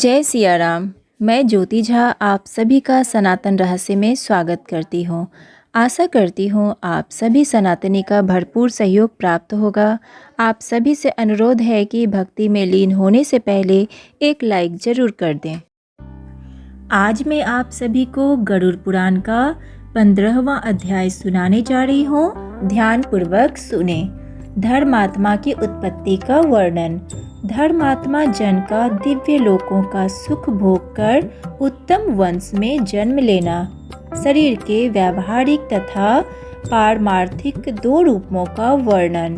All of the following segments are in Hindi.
जय सिया राम। मैं ज्योति झा आप सभी का सनातन रहस्य में स्वागत करती हूँ। आशा करती हूँ आप सभी सनातनी का भरपूर सहयोग प्राप्त होगा। आप सभी से अनुरोध है कि भक्ति में लीन होने से पहले एक लाइक ज़रूर कर दें। आज मैं आप सभी को गरुड़ पुराण का 15वां अध्याय सुनाने जा रही हूँ। ध्यानपूर्वक सुने। धर्मात्मा की उत्पत्ति का वर्णन। धर्मात्मा जन का दिव्य लोकों का सुख भोग कर उत्तम वंश में जन्म लेना। शरीर के व्यावहारिक तथा पारमार्थिक दो रूपों का वर्णन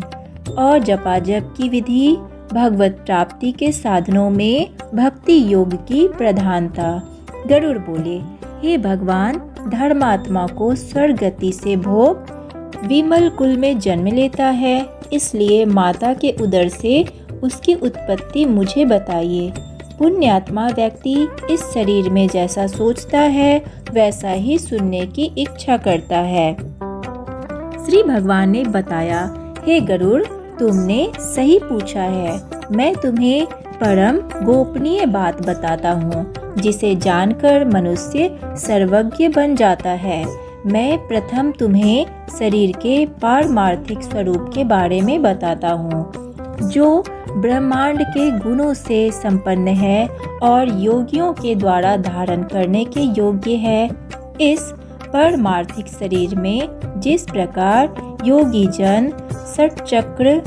और जपाजप की विधि। भगवत प्राप्ति के साधनों में भक्ति योग की प्रधानता। गरुड़ बोले, हे भगवान, धर्मात्मा को स्वर्ग गति से भोग विमल कुल में जन्म लेता है, इसलिए माता के उदर से उसकी उत्पत्ति मुझे बताइए। पुण्यात्मा व्यक्ति इस शरीर में जैसा सोचता है वैसा ही सुनने की इच्छा करता है। श्री भगवान ने बताया, हे गरुड़, तुमने सही पूछा है। मैं तुम्हें परम गोपनीय बात बताता हूँ, जिसे जानकर मनुष्य सर्वज्ञ बन जाता है। मैं प्रथम तुम्हें शरीर के पारमार्थिक स्वरूप के बारे में बताता हूँ, जो ब्रह्मांड के गुणों से संपन्न है और योगियों के द्वारा धारण करने के योग्य है। इस पारमार्थिक शरीर में जिस प्रकार योगी जन षट चक्र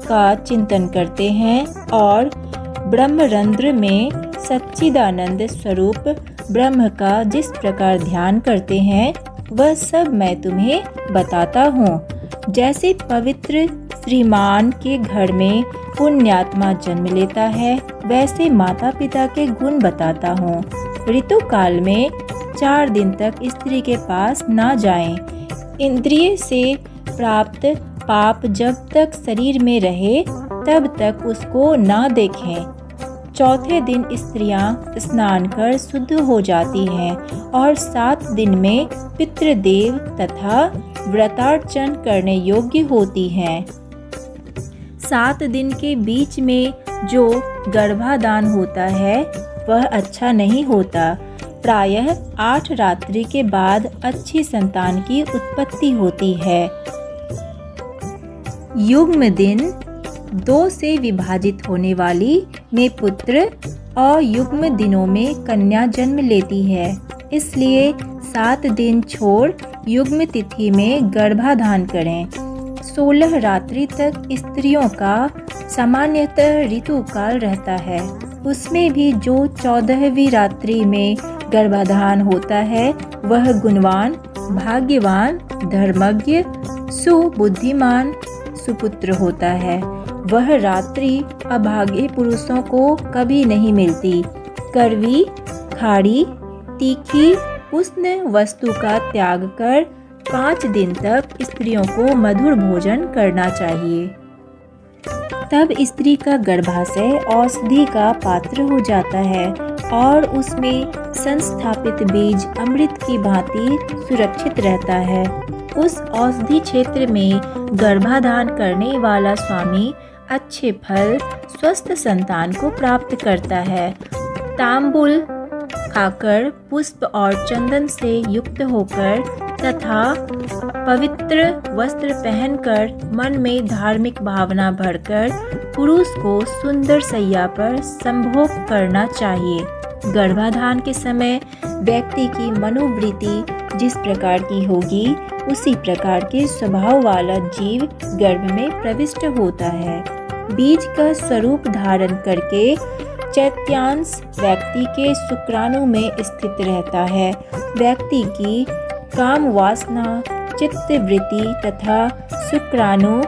का चिंतन करते हैं और ब्रह्मरंध्र में सच्चिदानंद स्वरूप ब्रह्म का जिस प्रकार ध्यान करते हैं, वह सब मैं तुम्हें बताता हूँ। जैसे पवित्र श्रीमान के घर में पुण्यात्मा जन्म लेता है, वैसे माता पिता के गुण बताता हूँ। ऋतु काल में 4 दिन तक स्त्री के पास ना जाएं। इंद्रिय से प्राप्त पाप जब तक शरीर में रहे तब तक उसको ना देखें। चौथे दिन स्त्रियां स्नान कर शुद्ध हो जाती हैं और 7 दिन में पितृदेव तथा व्रतार्चन करने योग्य होती हैं। 7 दिन के बीच में जो गर्भाधान होता है वह अच्छा नहीं होता। प्रायः 8 रात्रि के बाद अच्छी संतान की उत्पत्ति होती है। युग्म दिन 2 से विभाजित होने वाली में पुत्र और युग्म दिनों में कन्या जन्म लेती है, इसलिए 7 दिन छोड़ युग्म तिथि में गर्भाधान करें। 16 रात्रि तक स्त्रियों का सामान्यतः ऋतुकाल रहता है। उसमें भी जो 14वीं रात्रि में गर्भाधान होता है वह गुणवान, भाग्यवान, धर्मज्ञ, सुबुद्धिमान, सुपुत्र होता है। वह रात्रि अभागे पुरुषों को कभी नहीं मिलती। कड़वी, खाड़ी, तीखी, उष्ण वस्तु का त्याग कर 5 दिन तक स्त्रियों को मधुर भोजन करना चाहिए। तब स्त्री का गर्भाशय औषधि का पात्र हो जाता है और उसमें संस्थापित बीज अमृत की भांति सुरक्षित रहता है। उस औषधि क्षेत्र में गर्भाधान करने वाला स्वामी अच्छे फल, स्वस्थ संतान को प्राप्त करता है। तांबुल खाकर, पुष्प और चंदन से युक्त होकर तथा पवित्र वस्त्र पहनकर मन में धार्मिक भावना भरकर पुरुष को सुंदर शैया पर संभोग करना चाहिए। गर्भाधान के समय व्यक्ति की मनोवृत्ति जिस प्रकार की होगी, उसी प्रकार के स्वभाव वाला जीव गर्भ में प्रविष्ट होता है। बीज का स्वरूप धारण करके चैत्यांश व्यक्ति के शुक्राणु में स्थित रहता है। व्यक्ति की काम वासना, चित्त वृत्ति तथा शुक्राणु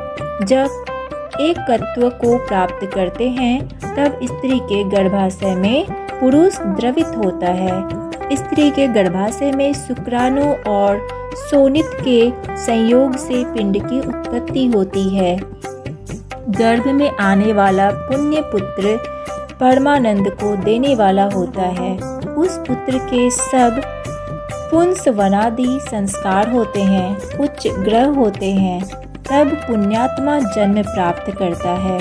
जब एकत्व को प्राप्त करते हैं, तब स्त्री के गर्भाशय में पुरुष द्रवित होता है। स्त्री के गर्भाशय में शुक्राणु और शोणित के संयोग से पिंड की उत्पत्ति होती है। गर्भ में आने वाला पुण्य पुत्र परमानंद को देने वाला होता है। उस पुत्र के सब पुंसवनादि संस्कार होते हैं, उच्च ग्रह होते हैं, तब पुण्यात्मा जन्म प्राप्त करता है।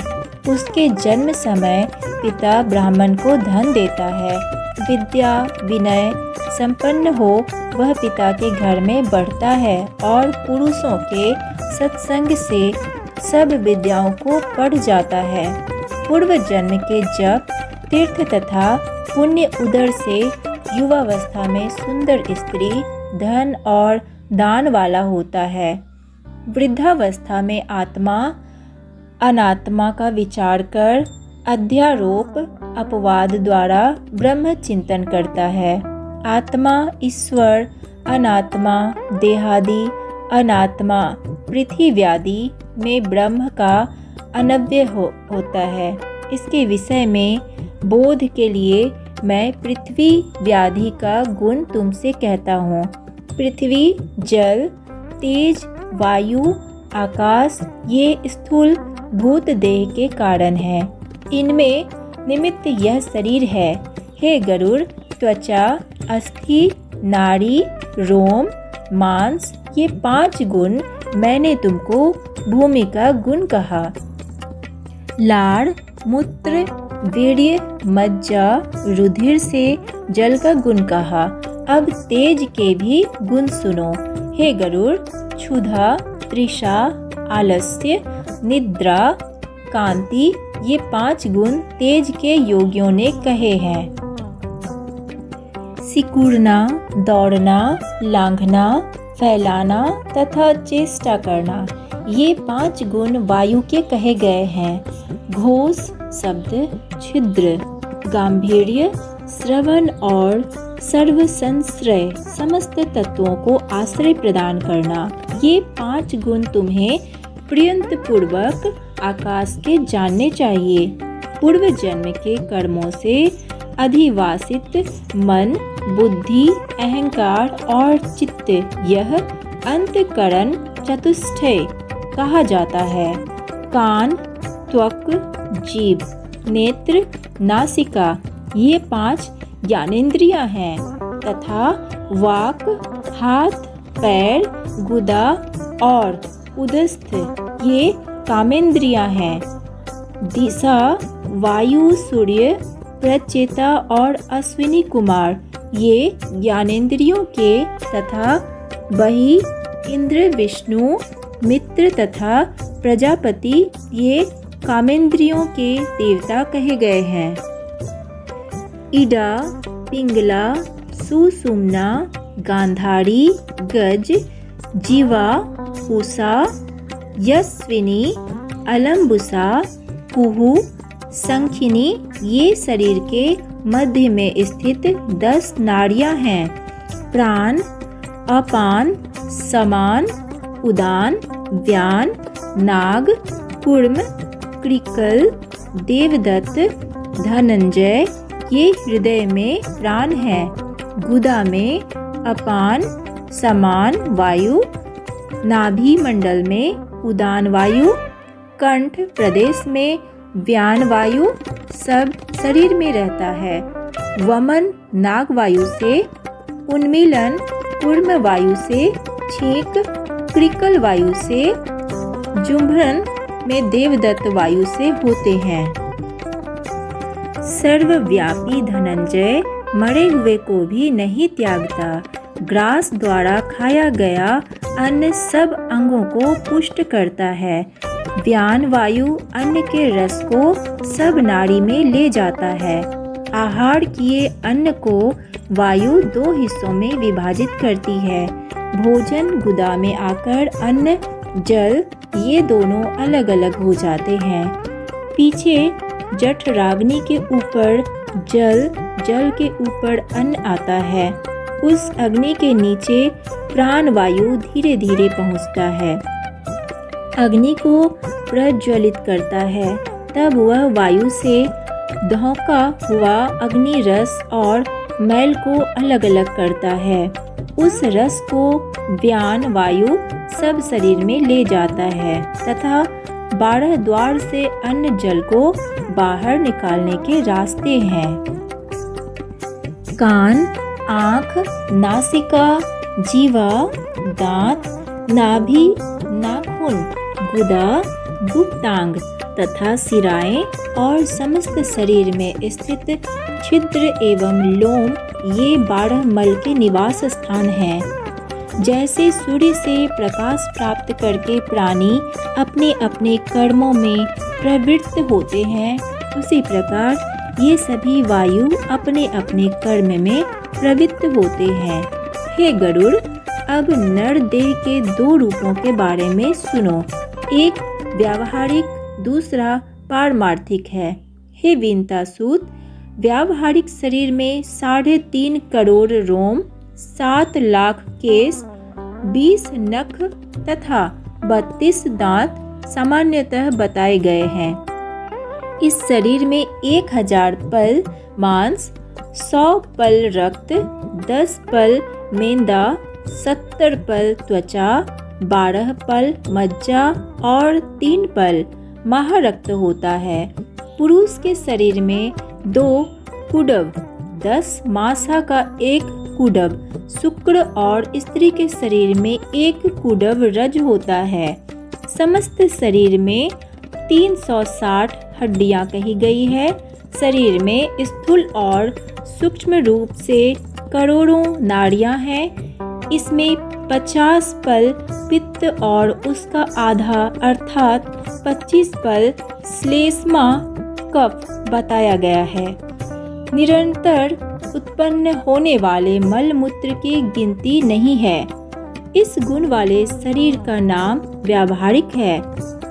उसके जन्म समय पिता ब्राह्मण को धन देता है। विद्या विनय संपन्न हो वह पिता के घर में बढ़ता है और पुरुषों के सत्संग से सब विद्याओं को पढ़ जाता है। पूर्व जन्म के जप तीर्थ तथा पुण्य उदर से युवावस्था में सुंदर स्त्री धन और दान वाला होता है। वृद्धावस्था में आत्मा अनात्मा का विचार कर अध्यारोप अपवाद द्वारा ब्रह्म चिंतन करता है। आत्मा ईश्वर, अनात्मा देहादि, अनात्मा पृथ्व्यादि में ब्रह्म का अनव्य होता है। इसके विषय में बोध के लिए मैं पृथ्वी व्याधि का गुण तुमसे कहता हूँ। पृथ्वी जल तेज वायु आकाश ये स्थूल भूत देह के कारण है। इनमें निमित्त यह शरीर है। हे गरुड़, त्वचा अस्थि नाड़ी रोम मांस ये 5 गुण मैंने तुमको भूमि का गुण कहा। लाड़ मूत्र वीर्य मज्जा रुधिर से जल का गुण कहा। अब तेज के भी गुण सुनो। हे गरुड़, क्षुधा तृषा आलस्य निद्रा कांति ये 5 गुण तेज के योगियों ने कहे हैं। सिकुड़ना दौड़ना लांघना फैलाना तथा चेष्टा करना ये 5 गुण वायु के कहे गए हैं। घोष शब्द छिद्र गांभीर्य श्रवण और सर्व संश्रय समस्त तत्वों को आश्रय प्रदान करना ये 5 गुण तुम्हें प्रयत्न पूर्वक आकाश के जानने चाहिए। पूर्व जन्म के कर्मों से अधिवासित मन बुद्धि अहंकार और चित्त यह अंतःकरण चतुष्टय कहा जाता है। कान त्वक जीभ नेत्र नासिका ये 5 ज्ञानेंद्रियां हैं तथा वाक हाथ पैर गुदा और उदस्थ ये कामेंद्रियां हैं। दिशा वायु सूर्य प्रचेता और अश्विनी कुमार ये ज्ञानेंद्रियों के तथा वही इंद्र विष्णु मित्र तथा प्रजापति ये कामेंद्रियों के देवता कहे गए हैं। इडा पिंगला सुषुम्ना गांधारी गज जीवा पूषा यस्विनी अलम्बुसा कुहू संखिनी ये शरीर के मध्य में स्थित 10 नाड़ियां हैं। प्राण अपान समान उदान व्यान नाग कूर्म कृकल देवदत्त धनंजय ये हृदय में प्राण है। गुदा में अपान समान वायु नाभि मंडल में उदान वायु कंठ प्रदेश में व्यान वायु सब शरीर में रहता है। वमन नाग वायु से उन्मीलन कूर्म वायु से छींक कृकल वायु से जुम्भन में देवदत्त वायु से होते हैं। सर्वव्यापी धनंजय मरे हुए को भी नहीं त्यागता। ग्रास द्वारा खाया गया अन्न सब अंगों को पुष्ट करता है। व्यान वायु अन्न के रस को सब नाड़ी में ले जाता है। आहार किए अन्न को वायु 2 हिस्सों में विभाजित करती है। भोजन गुदा में आकर अन्न जल ये दोनों अलग अलग हो जाते हैं। पीछे जठराग्नि के ऊपर जल जल के ऊपर अन्न आता है। उस अग्नि के नीचे प्राण वायु धीरे धीरे पहुंचता है। अग्नि को प्रज्वलित करता है तब वह वायु से धोंका हुआ अग्नि रस और मैल को अलग अलग करता है। उस रस को व्यान वायु सब शरीर में ले जाता है तथा 12 द्वार से अन्न जल को बाहर निकालने के रास्ते हैं। कान आँख नासिका जीवा दांत नाभि नाखून गुदा गुप्तांग तथा सिराएं और समस्त शरीर में स्थित छिद्र एवं लोम ये 12 मल के निवास स्थान हैं। जैसे सूर्य से प्रकाश प्राप्त करके प्राणी अपने अपने कर्मों में प्रवृत्त होते हैं, उसी प्रकार ये सभी वायु अपने अपने कर्म में प्रवृत्त होते हैं। हे गरुड़, अब नर देह के 2 रूपों के बारे में सुनो। एक व्यावहारिक, दूसरा पारमार्थिक है। हे विंतासूत, व्यावहारिक शरीर में 3.5 करोड़ रोम, 7 लाख केस, 20 नख तथा 32 दांत सामान्यतः बताए गए हैं। इस शरीर में 1000 पल मांस, 100 पल रक्त, 10 पल मेंदा, 70 पल त्वचा, 12 पल मज्जा और 3 पल महारक्त होता है। पुरुष के शरीर में 2 कुडव, 10 मासा का 1 कुडव शुक्र और स्त्री के शरीर में 1 कुडव रज होता है। समस्त शरीर में 360 हड्डियां कही गई है। शरीर में स्थूल और सूक्ष्म रूप से करोड़ों नाड़ियां हैं। इसमें 50 पल पित्त और उसका आधा अर्थात 25 पल श्लेष्मा कफ बताया गया है। निरंतर उत्पन्न होने वाले मल मूत्र की गिनती नहीं है। इस गुण वाले शरीर का नाम व्यावहारिक है।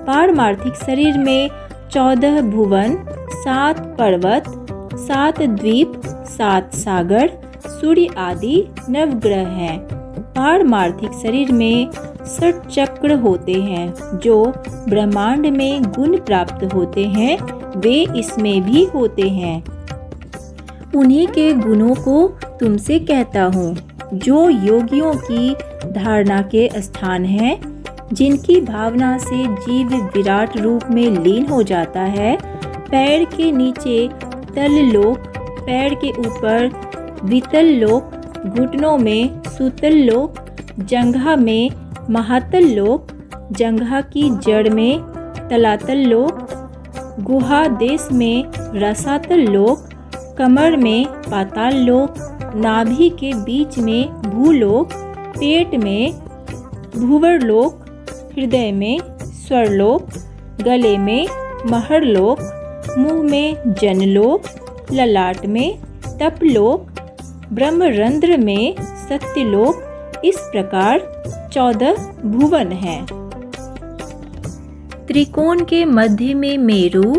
पारमार्थिक शरीर में 14 भुवन, 7 पर्वत, 7 द्वीप, 7 सागर, सूर्य आदि नवग्रह हैं। पारमार्थिक शरीर में 6 चक्र होते हैं। जो ब्रह्मांड में गुण प्राप्त होते हैं वे इसमें भी होते हैं। उन्हीं के गुणों को तुमसे कहता हूँ, जो योगियों की धारणा के स्थान हैं, जिनकी भावना से जीव विराट रूप में लीन हो जाता है। पैर के नीचे तल लोक, पैर के ऊपर वितल लोक, घुटनों में सुतल लोक, जंघा में महातल लोक, जंघा की जड़ में तलातल लोक, गुहा देश में रसातल लोक, कमर में पाताल लोक, नाभि के बीच में भूलोक, पेट में भूवर लोक, हृदय में स्वरलोक, गले में महरलोक, मुंह में जनलोक, ललाट में तपलोक, ब्रह्मरंध्र में सत्यलोक। इस प्रकार 14 भुवन हैं। त्रिकोण के मध्य में मेरु,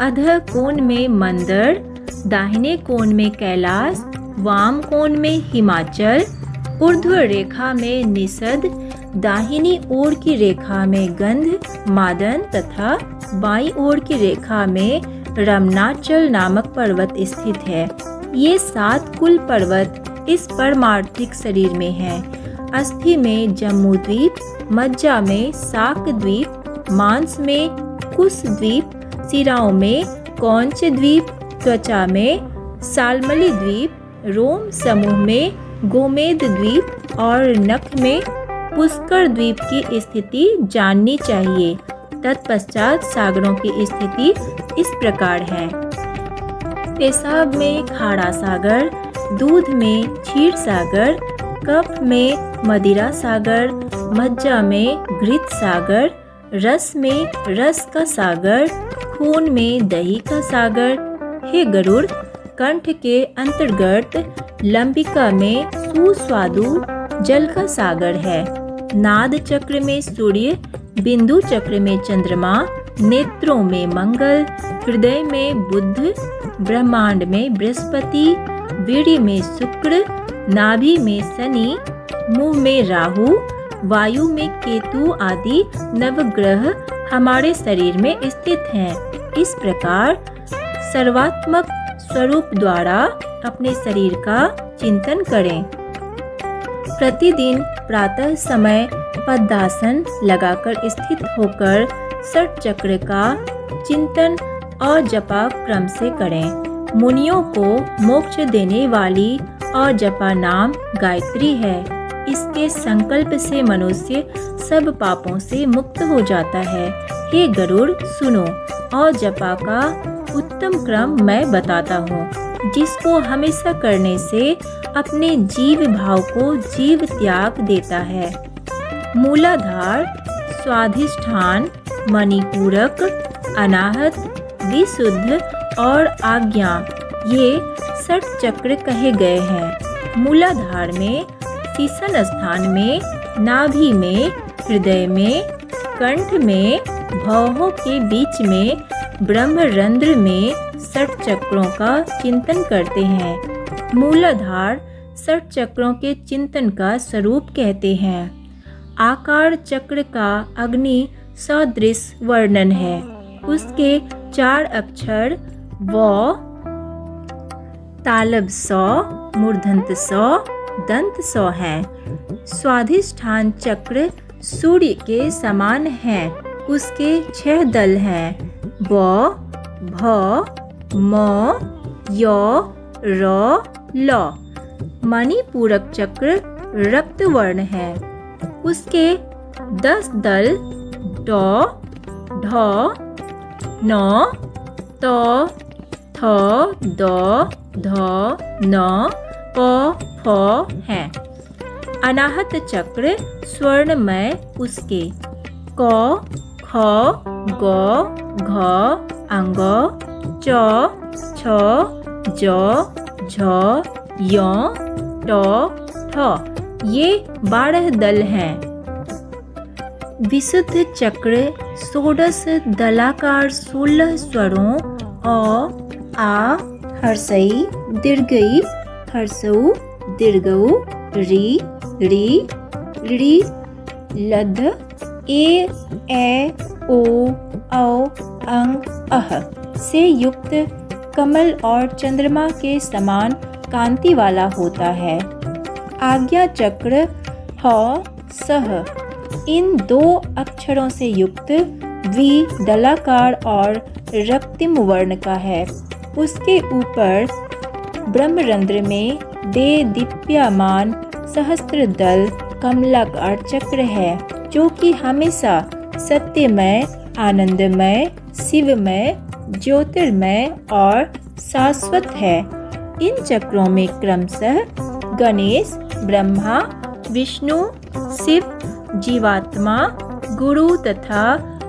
अधः कोण में मंदर, दाहिने कोण में कैलाश, वाम कोण में हिमाचल, ऊर्ध्व रेखा में निषद, दाहिनी ओर की रेखा में गंध मादन तथा बाईं ओर की रेखा में रमनाचल नामक पर्वत स्थित है। ये 7 कुल पर्वत इस परमार्थिक शरीर में है। अस्थि में जम्मू द्वीप, मज्जा में शाक द्वीप, मांस में कुश द्वीप, सिराओं में कौंच द्वीप, त्वचा में सालमली द्वीप, रोम समूह में गोमेद द्वीप और नख में पुष्कर द्वीप की स्थिति जाननी चाहिए। तत्पश्चात सागरों की स्थिति इस प्रकार है। पेशाब में खारा सागर, दूध में क्षीर सागर, कफ में मदिरा सागर, मज्जा में घृत सागर, रस में रस का सागर, खून में दही का सागर। हे गरुड़, कंठ के अंतर्गत लंबिका में सुस्वादु जल का सागर है। नाद चक्र में सूर्य, बिंदु चक्र में चंद्रमा, नेत्रों में मंगल, हृदय में बुध, ब्रह्मांड में बृहस्पति, वीर्य में शुक्र, नाभि में शनि, मुंह में राहु, वायु में केतु आदि नवग्रह हमारे शरीर में स्थित हैं। इस प्रकार सर्वात्मक स्वरूप द्वारा अपने शरीर का चिंतन करें। प्रतिदिन प्रातः समय पद्मासन लगाकर स्थित होकर षट चक्र का चिंतन और जपा क्रम से करें। मुनियों को मोक्ष देने वाली और जपा नाम गायत्री है। इसके संकल्प से मनुष्य सब पापों से मुक्त हो जाता है। हे गरुड़, सुनो, और जपा का उत्तम क्रम मैं बताता हूँ, जिसको हमेशा करने से अपने जीव भाव को जीव त्याग देता है। मूलाधार, स्वाधिष्ठान, मणिपूरक, अनाहत, विशुद्ध और आज्ञा, ये षट चक्र कहे गए हैं। मूलाधार में, शीर्षन स्थान में, नाभि में, हृदय में, कंठ में, भौहों के बीच में, ब्रह्मरंध्र में षट चक्रों का चिंतन करते हैं। मूलाधार षट चक्रों के चिंतन का स्वरूप कहते हैं। आकार चक्र का अग्नि सदृश वर्णन है। उसके 4 अक्षर व, तालब सौ, मूर्धन्त सौ, दंत सौ हैं। स्वाधिष्ठान चक्र सूर्य के समान है। उसके 6 दल हैं, ब, भ, म, य, र, ल। मणिपूरक चक्र रक्त वर्ण है। उसके 10 दल, ड, ढ, न, त, थ, द, ध, न, प, फ हैं। अनाहत चक्र स्वर्णमय उसके क, ख, ग, घ, अंग, च, छ, ज, झ, य, ट, ठ, ये 12 दल हैं। विशुद्ध चक्र षोडश दलाकार 16 स्वरों अ, आ, हर्षई, दीर्घई, हर्षऊ, दीर्घऊ, री, री, ऋ, लध, ए, ओ, औ, अंग, अह से युक्त कमल और चंद्रमा के समान कांति वाला होता है। आज्ञा चक्र ह, सह, इन 2 अक्षरों से युक्त वि दलाकार और रक्तिम वर्ण का है। उसके ऊपर ब्रह्मरंध्र में दीप्यमान सहस्त्र दल कमलाकार चक्र है, जो कि हमेशा सत्यमय, आनंदमय, शिवमय, ज्योतिर्मय और शाश्वत है। इन चक्रों में क्रमशः गणेश, ब्रह्मा, विष्णु, शिव, जीवात्मा, गुरु तथा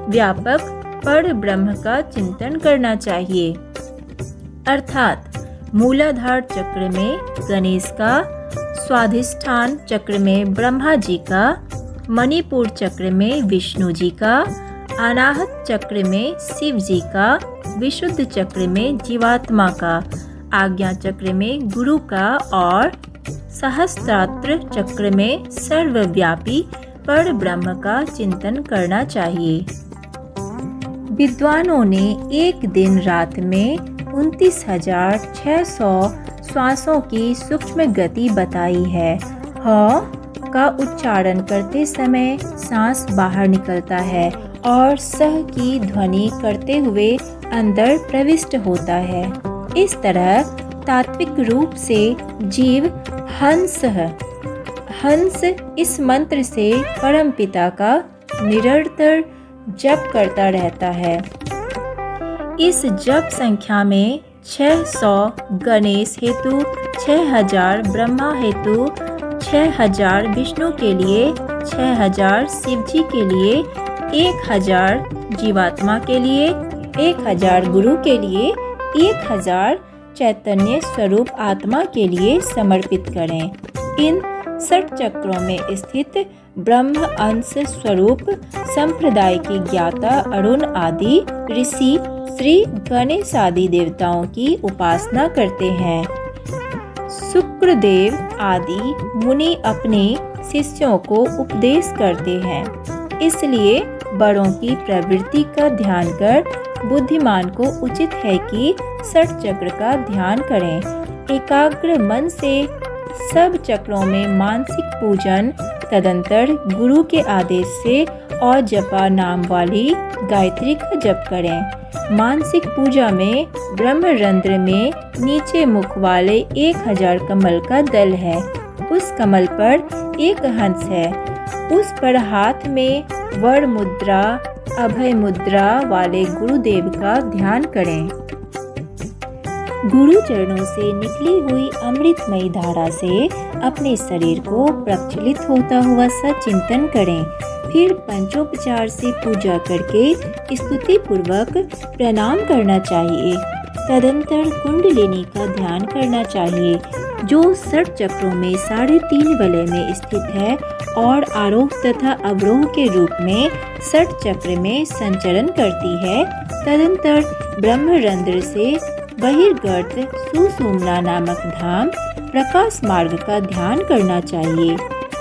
व्यापक पर ब्रह्म का चिंतन करना चाहिए। अर्थात मूलाधार चक्र में गणेश का, स्वाधिष्ठान चक्र में ब्रह्मा जी का, मणिपुर चक्र में विष्णु जी का, अनाहत चक्र में शिव जी का, विशुद्ध चक्र में जीवात्मा का, आज्ञा चक्र में गुरु का और सहस्त्रात्र चक्र में सर्वव्यापी पर ब्रह्म का चिंतन करना चाहिए। विद्वानों ने एक दिन रात में 29,600 श्वासों की सूक्ष्म गति बताई है। ह का उच्चारण करते समय सांस बाहर निकलता है और सह की ध्वनि करते हुए अंदर प्रविष्ट होता है। इस तरह तात्विक रूप से जीव हंस है। हंस इस मंत्र से परमपिता का निरंतर जप करता रहता है। इस जप संख्या में 600 गणेश हेतु, 6000 ब्रह्मा हेतु, 6000 विष्णु के लिए, 6000 शिव जी के लिए, 1000 जीवात्मा के लिए, 1000 गुरु के लिए, 1000 चैतन्य स्वरूप आत्मा के लिए समर्पित करें। इन 60 चक्रों में स्थित ब्रह्म अंश स्वरूप संप्रदाय के ज्ञाता अरुण आदि ऋषि श्री गणेश आदि देवताओं की उपासना करते हैं। शुक्रदेव आदि मुनि अपने शिष्यों को उपदेश करते हैं। इसलिए बड़ों की प्रवृत्ति का ध्यान कर बुद्धिमान को उचित है कि 60 चक्र का ध्यान करें। एकाग्र मन से सब चक्रों में मानसिक पूजन, तदंतर गुरु के आदेश से और जपा नाम वाली गायत्री का जप करें। मानसिक पूजा में ब्रह्मरंध्र में नीचे मुख वाले 1000 कमल का दल है। उस कमल पर एक हंस है। उस पर हाथ में वर मुद्रा अभय मुद्रा वाले गुरुदेव का ध्यान करें। गुरु चरणों से निकली हुई अमृतमयी धारा से अपने शरीर को प्रक्षालित होता हुआ सचिंतन करें। फिर पंचोपचार से पूजा करके स्तुति पूर्वक प्रणाम करना चाहिए। तदंतर कुंडलिनी का ध्यान करना चाहिए, जो 6 चक्रों में 3.5 वलय में स्थित है और आरोह तथा अवरोह के रूप में 6 चक्र में संचरण करती है। तदंतर ब्रह्मरंध्र से बहिर्गत सुषुम्ना नामक धाम प्रकाश मार्ग का ध्यान करना चाहिए।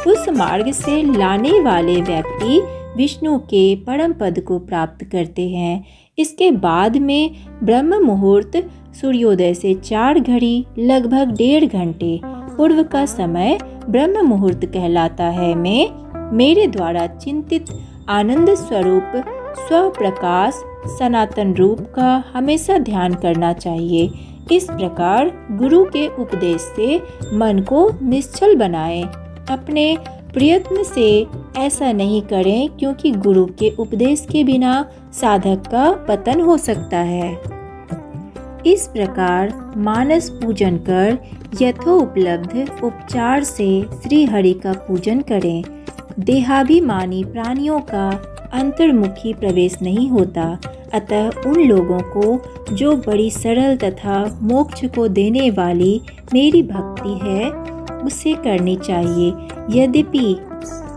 उस मार्ग से लाने वाले व्यक्ति विष्णु के परम पद को प्राप्त करते हैं। इसके बाद में ब्रह्म मुहूर्त सूर्योदय से 4 घड़ी लगभग 1.5 घंटे पूर्व का समय ब्रह्म मुहूर्त कहलाता है। में मेरे द्वारा चिंतित आनंद स्वरूप स्वप्रकाश सनातन रूप का हमेशा ध्यान करना चाहिए। इस प्रकार गुरु के उपदेश से मन को निश्चल बनाएं। अपने प्रयत्न से ऐसा नहीं करें, क्योंकि गुरु के उपदेश के बिना साधक का पतन हो सकता है। इस प्रकार मानस पूजन कर यथोपलब्ध उपचार से श्री हरि का पूजन करें। देहाभिमानी प्राणियों का अंतर्मुखी प्रवेश नहीं होता, अतः उन लोगों को जो बड़ी सरल तथा मोक्ष को देने वाली मेरी भक्ति है उसे करनी चाहिए। यद्यपि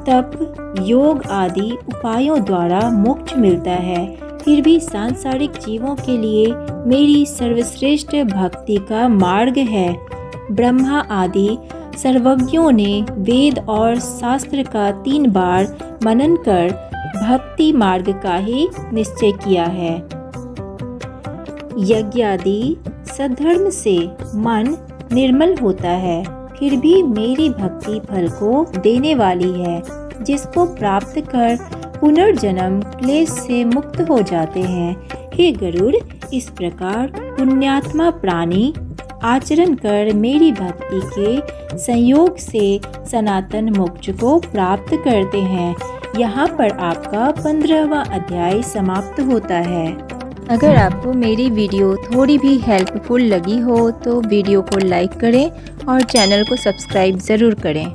तप योग आदि उपायों द्वारा मोक्ष मिलता है, फिर भी सांसारिक जीवों के लिए मेरी सर्वश्रेष्ठ भक्ति का मार्ग है। ब्रह्मा आदि सर्वज्ञों ने वेद और शास्त्र का 3 बार मनन कर भक्ति मार्ग का ही निश्चय किया है। यज्ञ आदि सद्धर्म से मन निर्मल होता है, फिर भी मेरी भक्ति फल को देने वाली है, जिसको प्राप्त कर पुनर्जन्म क्लेश से मुक्त हो जाते हैं। हे गरुड़, इस प्रकार पुण्यात्मा प्राणी आचरण कर मेरी भक्ति के संयोग से सनातन मोक्ष को प्राप्त करते हैं। यहाँ पर आपका 15वां अध्याय समाप्त होता है। अगर आपको मेरी वीडियो थोड़ी भी हेल्पफुल लगी हो तो वीडियो को लाइक करें और चैनल को सब्सक्राइब ज़रूर करें।